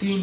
3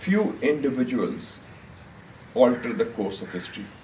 few individuals alter the course of history।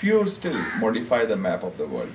few still modify the map of the world।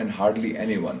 and hardly anyone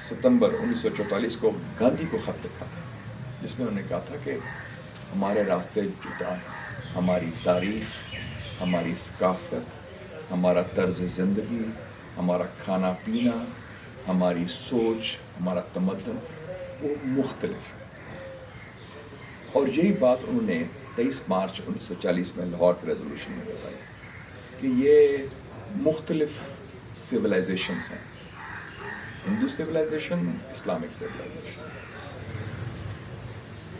ستمبر 1944 کو گاندھی کو خط لکھا تھا، جس میں انہوں نے کہا تھا کہ ہمارے راستے جدا ہیں، ہماری تاریخ، ہماری ثقافت، ہمارا طرز زندگی، ہمارا کھانا پینا، ہماری سوچ، ہمارا تمدن وہ مختلف ہے. اور یہی بات انہوں نے 23 مارچ 1940 میں لاہور کے ریزولوشن میں بتائی کہ یہ مختلف سویلائزیشنس ہیں، ہندو سویلائزیشن، اسلامک سویلائزیشن،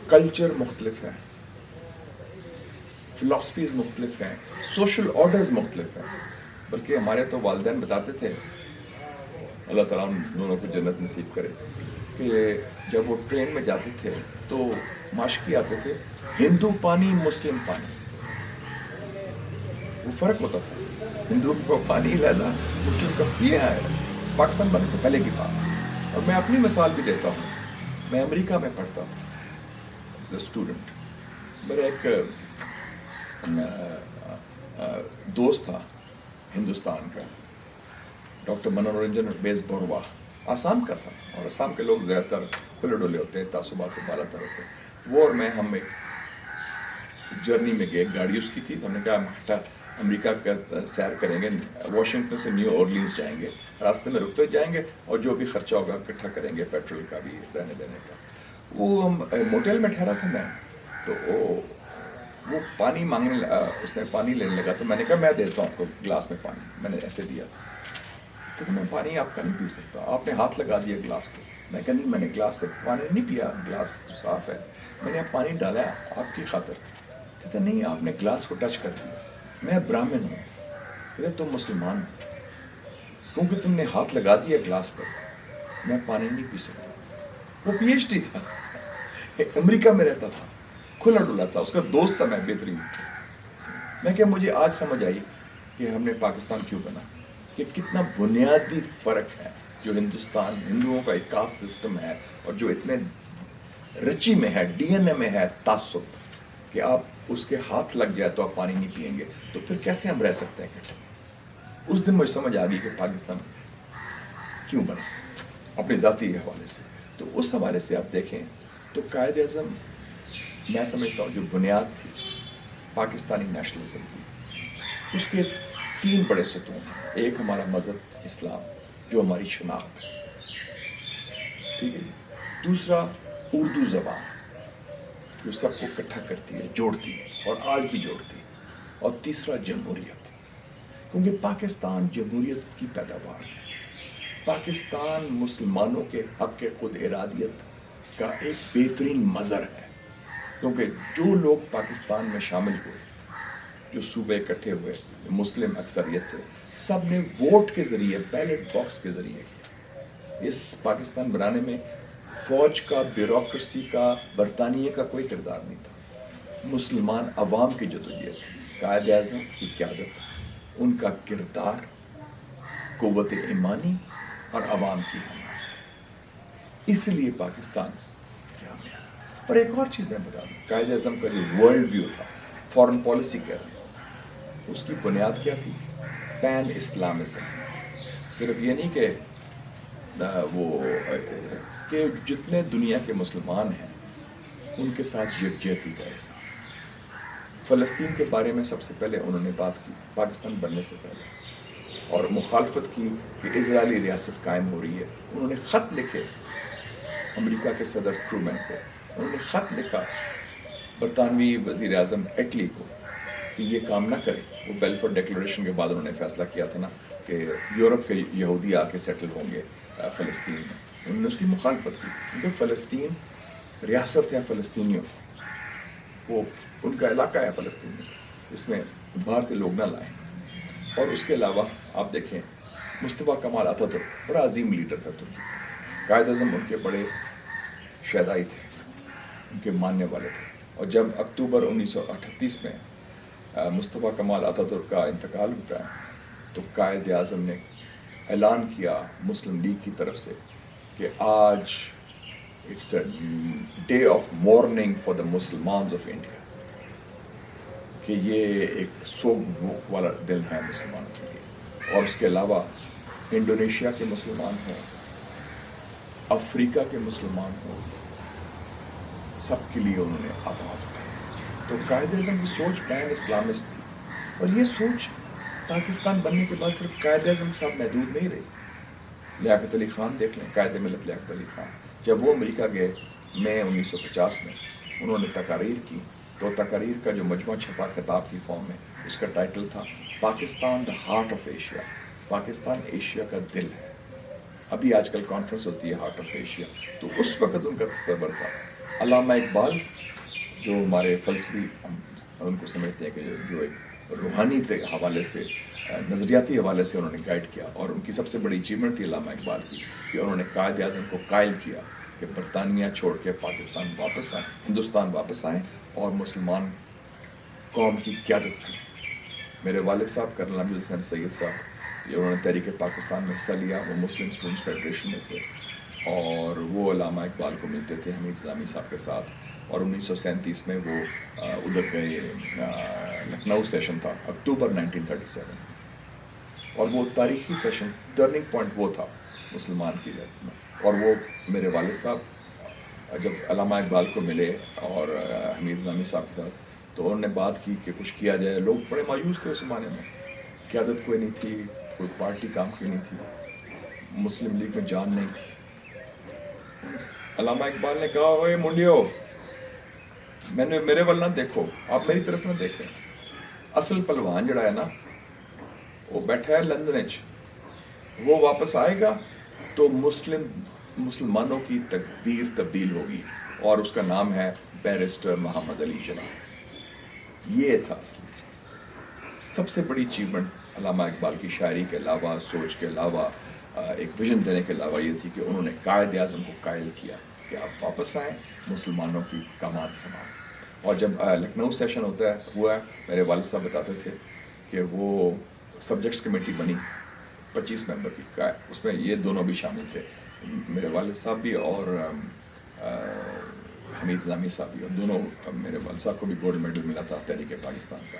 کلچر مختلف ہے، فلاسفیز مختلف ہیں، سوشل آرڈرز مختلف ہیں. بلکہ ہمارے تو والدین بتاتے تھے، اللہ تعالیٰ ان دونوں کو جنت نصیب کرے، کہ جب وہ ٹرین میں جاتے تھے تو ماشکی آتے تھے، ہندو پانی مسلم پانی. وہ فرق ہوتا تھا، ہندو کو پانی لینا، مسلم کا پیا ہے. پاکستان بننے سے پہلے کی بات. اور میں اپنی مثال بھی دیتا ہوں. میں امریکہ میں پڑھتا تھا ایز اے اسٹوڈنٹ. میرا ایک دوست تھا ہندوستان کا، ڈاکٹر منورنجن بیس بڑوا، آسام کا تھا. اور آسام کے لوگ زیادہ تر کھلے ڈولے ہوتے ہیں، تعصبات سے بالا تر ہوتے ہیں. وہ اور میں، ہم ایک جرنی میں گئے، گاڑی اس کی تھی، تو ہم نے کہا ہم اکٹھا امریکہ کا سیر کریں گے، واشنگٹن سے نیو اورلینز جائیں گے، راستے میں رکتے جائیں گے اور جو بھی خرچہ ہوگا اکٹھا کریں گے، پیٹرول کا بھی، رہنے دینے کا. وہ ہم موٹیل میں ٹھہرا تھا میں، تو وہ پانی مانگنے، اس نے پانی لینے لگا، تو میں نے کہا میں دیتا ہوں آپ کو گلاس میں پانی. میں نے ایسے دیا تو میں پانی آپ کا نہیں پی سکتا. آپ نے ہاتھ لگا دیا گلاس کو. میں کہا نہیں، میں نے گلاس سے پانی نہیں پیا، گلاس تو صاف ہے، میں نے پانی ڈالا آپ کی خاطر. کہتا نہیں، آپ نے گلاس کو ٹچ کر دیا. میں برہمن ہوں. کہتے تم مسلمان ہو، کیونکہ تم نے ہاتھ لگا دیا گلاس پر، میں پانی نہیں پی سکتا. وہ پی ایچ ڈی تھا، امریکہ میں رہتا تھا، کھلا ڈلا تھا، اس کا دوست تھا میں بہترین. میں کہ مجھے آج سمجھ آئی کہ ہم نے پاکستان کیوں بنا، کہ کتنا بنیادی فرق ہے. جو ہندوستان، ہندوؤں کا ایک کاسٹ سسٹم ہے، اور جو اتنے رچی میں ہے، ڈی این اے میں ہے تعصب، کہ آپ اس کے ہاتھ لگ جائے تو آپ پانی نہیں پئیں گے، تو پھر کیسے ہم رہ سکتے ہیں اکٹھے. اس دن مجھے سمجھ آ گئی کہ پاکستان کیوں بنا، اپنے ذاتی حوالے سے. تو اس حوالے سے آپ دیکھیں تو قائد اعظم، میں سمجھتا ہوں جو بنیاد تھی پاکستانی نیشنلزم کی، اس کے 3 بڑے ستون ہیں. ایک ہمارا مذہب اسلام، جو ہماری شناخت ہے، ٹھیک ہے. دوسرا اردو زبان، جو سب کو اکٹھا کرتی ہے، جوڑتی ہے، اور آج بھی جوڑتی ہے. اور تیسرا جمہوریت، کیونکہ پاکستان جمہوریت کی پیداوار ہے. پاکستان مسلمانوں کے حق خود ارادیت کا ایک بہترین مظہر ہے. کیونکہ جو لوگ پاکستان میں شامل ہوئے، جو صوبے اکٹھے ہوئے، مسلم اکثریت تھے، سب نے ووٹ کے ذریعے، بیلٹ باکس کے ذریعے کیا. اس پاکستان بنانے میں فوج کا، بیوروکریسی کا، برطانیہ کا کوئی کردار نہیں تھا. مسلمان عوام کی جدوجہد، قائد اعظم کی قیادت، ان کا کردار، قوت ایمانی اور عوام کی حمایت، اس لیے پاکستان کامیاب. اور ایک اور چیز میں بتا دوں، قائد اعظم کا جو ورلڈ ویو تھا، فارن پالیسی کہتے ہیں، اس کی بنیاد کیا تھی؟ Pan Islamism. صرف یہ نہیں کہ کہ جتنے دنیا کے مسلمان ہیں ان کے ساتھ یکجہتی کا احساس. فلسطین کے بارے میں سب سے پہلے انہوں نے بات کی پاکستان بننے سے پہلے، اور مخالفت کی کہ اسرائیلی ریاست قائم ہو رہی ہے. انہوں نے خط لکھے امریکہ کے صدر ٹرومین کو، انہوں نے خط لکھا برطانوی وزیر اعظم ایٹلی کو کہ یہ کام نہ کرے. وہ بیلفور ڈیکلریشن کے بعد انہوں نے فیصلہ کیا تھا نا کہ یورپ کے یہودی آ کے سیٹل ہوں گے فلسطین میں. انہوں نے اس کی مخالفت کی، کیونکہ فلسطین ریاست ہے فلسطینیوں، وہ ان کا علاقہ ہے فلسطین میں، اس میں باہر سے لوگ نہ لائیں. اور اس کے علاوہ آپ دیکھیں مصطفیٰ کمال اتاتürk بڑا عظیم لیڈر تھا ترکی. قائد اعظم ان کے بڑے شیدائی تھے، ان کے ماننے والے تھے. اور جب اکتوبر 1938 میں مصطفیٰ کمال اتاتürk کا انتقال ہوتا ہے تو قائد اعظم نے اعلان کیا مسلم لیگ کی طرف سے کہ آج it's a day of mourning for the Muslims of India, کہ یہ ایک سوگ والا دن ہے مسلمانوں کے لیے. اور اس کے علاوہ انڈونیشیا کے مسلمان ہیں، افریقہ کے مسلمان ہوں، سب کے لیے انہوں نے آواز اٹھائی. تو قائد اعظم کی سوچ پین اسلامسٹ تھی، اور یہ سوچ پاکستان بننے کے بعد صرف قائد اعظم کے ساتھ محدود نہیں رہی. لیاقت علی خان دیکھ لیں، قائد ملت لیاقت علی خان، جب وہ امریکہ گئے مئی 1950 میں، انہوں نے تقاریر کی، تو تقاریر کا جو مجموعہ چھپا کتاب کی فارم میں، اس کا ٹائٹل تھا Pakistan the heart of Asia. Pakistan Asia کا دل ہے. ابھی آج کل کانفرنس ہوتی ہے ہارٹ آف ایشیا، تو اس وقت ان کا تصور تھا. علامہ اقبال جو ہمارے فلسفی، ہم ان کو سمجھتے ہیں کہ جو ایک روحانی حوالے سے، نظریاتی حوالے سے انہوں نے گائیڈ کیا، اور ان کی سب سے بڑی اچیومنٹ تھی علامہ اقبال کی کہ انہوں نے قائد اعظم کو قائل کیا کہ برطانیہ چھوڑ کے پاکستان واپس آئیں، ہندوستان واپس آئیں اور مسلمان قوم کی قیادت کی. میرے والد صاحب کرنل امجد حسین سید صاحب، یہ انہوں نے تحریک پاکستان میں حصہ لیا، وہ مسلم اسٹوڈنٹس فیڈریشن میں تھے، اور وہ علامہ اقبال کو ملتے تھے حمید نظامی صاحب کے ساتھ. اور 1937 میں وہ ادھر گئے، لکھنؤ سیشن تھا اکتوبر 1937، اور وہ تاریخی سیشن ٹرننگ پوائنٹ وہ تھا مسلمان کی جات میں. اور وہ میرے والد صاحب جب علامہ اقبال کو ملے اور حمید نظامی صاحب کے ساتھ، تو انہوں نے بات کی کہ کچھ کیا جائے. لوگ بڑے مایوس تھے اس زمانے میں، قیادت کوئی نہیں تھی، کوئی پارٹی کام کی نہیں تھی، مسلم لیگ میں جان نہیں تھی. علامہ اقبال نے کہا، اوے منڈیو، میرے ول نہ دیکھو، آپ میری طرف نہ دیکھیں. اصل پلوان جڑا ہے نا، وہ بیٹھا ہے لندن چ، وہ واپس آئے گا تو مسلمانوں کی تقدیر تبدیل ہوگی، اور اس کا نام ہے بیرسٹر محمد علی جناح. یہ تھا اصل سب سے بڑی اچیومنٹ علامہ اقبال کی شاعری کے علاوہ، سوچ کے علاوہ، ایک ویژن دینے کے علاوہ یہ تھی کہ انہوں نے قائد اعظم کو قائل کیا کہ آپ واپس آئیں، مسلمانوں کی کمان سنبھالیں. اور جب لکھنؤ سیشن ہوا، میرے والد صاحب بتاتے تھے کہ وہ سبجیکٹس کمیٹی بنی 25 ممبر کی، اس میں یہ دونوں بھی شامل تھے، میرے والد صاحب بھی اور حمید نظامی صاحب بھی. اور دونوں، میرے والد صاحب کو بھی گولڈ میڈل ملا تھا تحریک پاکستان کا،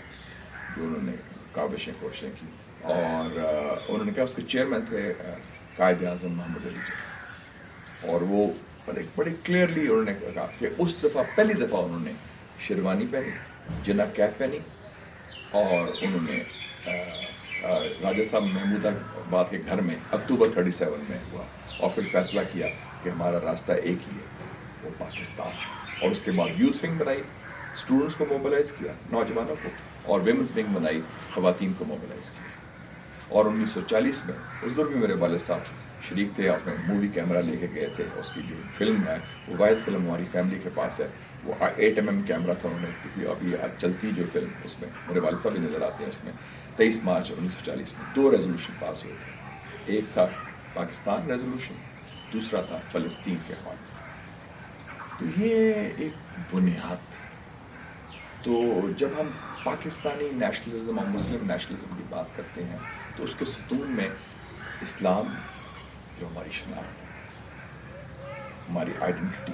جو انہوں نے کاوشیں کوششیں کی. اور انہوں نے کہا اس کے چیئرمین تھے قائد اعظم محمد علی جناح. اور وہ بڑے کلیئرلی انہوں نے کہا کہ اس دفعہ پہلی دفعہ انہوں نے شیروانی پہنی، جناح کیپ پہنی، اور انہوں نے راجہ صاحب محمود آباد کے گھر میں اکتوبر 37 میں ہوا، اور پھر فیصلہ کیا کہ ہمارا راستہ ایک ہی ہے، وہ پاکستان. اور اس کے بعد یوتھ ونگ بنائی، اسٹوڈنٹس کو موبلائز کیا، نوجوانوں کو، اور ویمنس ونگ بنائی، خواتین کو موبلائز کیا. اور 1940 میں اس دور بھی میرے والد صاحب شریک تھے، اپنے مووی کیمرہ لے کے گئے تھے. اس کی جو فلم ہے، وہ واحد فلم ہماری فیملی کے پاس ہے، وہ 8mm کیمرہ تھا انہوں نے کی. ابھی چلتی جو فلم، اس میں میرے والد صاحب بھی نظر آتے ہیں. اس میں 23 مارچ 1940 میں 2 ریزولوشن پاس ہوئے تھے. ایک تھا پاکستان ریزولوشن، دوسرا تھا فلسطین کے حوالے سے. تو یہ ایک بنیاد. تو جب ہم پاکستانی نیشنلزم اور مسلم نیشنلزم کی بات کرتے ہیں، تو اس کے ستون میں اسلام جو ہماری شناخت ہے، ہماری آئیڈینٹی،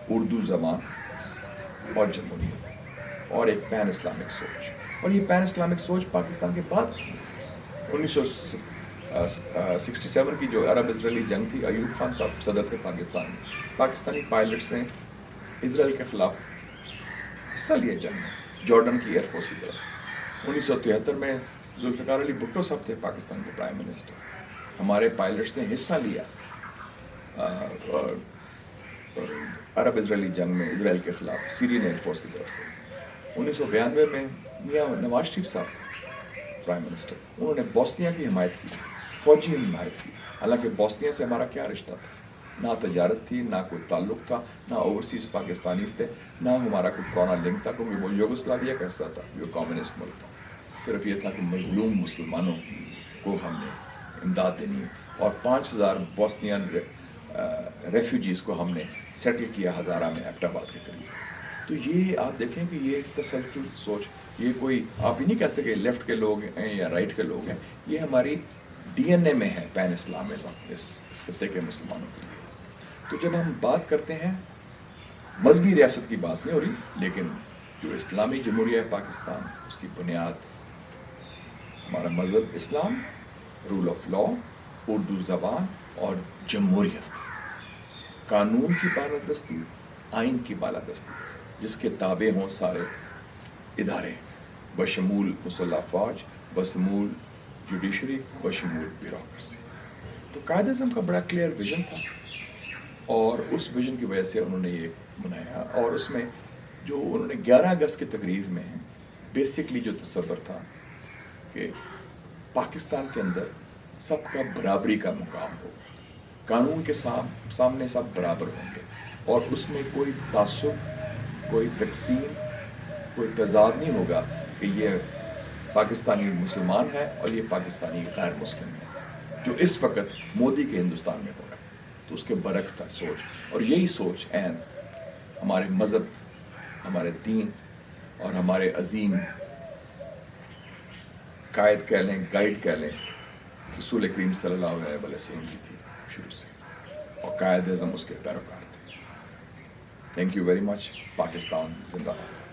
اردو زبان اور جمہوریت، اور ایک پین اسلامک سوچ. اور یہ پین اسلامک سوچ پاکستان کے بعد 1967 کی جو عرب اسرائیلی جنگ تھی، ایوب خان صاحب صدر تھے پاکستان میں، پاکستانی پائلٹس نے اسرائیل کے خلاف حصہ لیا جنگ میں، جارڈن کی ایئر فورس کی طرف سے. 1973 میں ذوالفقار علی بھٹو صاحب تھے پاکستان کے پرائم منسٹر. ہمارے پائلٹس نے حصہ لیا عرب اسرائیلی جنگ میں اسرائیل کے خلاف سیرین ایئر فورس کی طرف سے. 1992 میں میاں نواز شریف صاحب پرائم منسٹر، انہوں نے بوسنیا کی حمایت کی، فوجی حمایت کی. حالانکہ بوسنیا سے ہمارا کیا رشتہ تھا؟ نہ تجارت تھی، نہ کوئی تعلق تھا، نہ اوورسیز پاکستانیز تھے، نہ ہمارا کوئی پرانا لنک تھا، کیونکہ وہ یوگوسلاویا کا حصہ تھا، جو کمیونسٹ ملک تھا. صرف یہ تھا کہ مظلوم مسلمانوں کو ہم نے امداد دینی، اور 5000 بوسنین ریفیوجیز کو ہم نے سیٹل کیا ہزارہ میں، ایبٹ آباد کے قریب. تو یہ آپ دیکھیں کہ یہ ایک تسلسل سوچ، یہ کوئی آپ ہی نہیں کہہ سکتے کہ لیفٹ کے لوگ ہیں یا رائٹ کے لوگ ہیں، یہ ہماری ڈی این اے میں ہے پین اسلامزم اس خطے کے مسلمانوں کے لیے. تو جب ہم بات کرتے ہیں، مذہبی ریاست کی بات نہیں ہو رہی، لیکن جو اسلامی جمہوریہ پاکستان، اس کی بنیاد ہمارا مذہب اسلام، رول آف لا، اردو زبان اور جمہوریت، قانون کی بالادستی، آئین کی بالادستی، جس کے تابع ہوں سارے ادارے بشمول مسلح فوج، بشمول جوڈیشری، بشمول بیوروکریسی۔ تو قائد اعظم کا بڑا کلیئر ویژن تھا، اور اس ویژن کی وجہ سے انہوں نے یہ بنایا، اور اس میں جو انہوں نے 11 اگست کی تقریر میں بیسکلی جو تصور تھا کہ پاکستان کے اندر سب کا برابری کا مقام ہوگا، قانون کے سامنے سب برابر ہوں گے، اور اس میں کوئی تعصب، کوئی تقسیم، کوئی تضاد نہیں ہوگا کہ یہ پاکستانی مسلمان ہے اور یہ پاکستانی غیر مسلم ہے، جو اس وقت مودی کے ہندوستان میں ہو رہا ہے۔ تو اس کے برعکس تھا سوچ، اور یہی سوچ عین ہمارے مذہب، ہمارے دین اور ہمارے عظیم قائد کہہ لیں، گائیڈ کہہ لیں، رسول کریم صلی اللہ علیہ وسلم کی تھی شروع سے، اور قائد اعظم اس کے پیروکار تھے۔ Thank you very much. Pakistan زندہ باد۔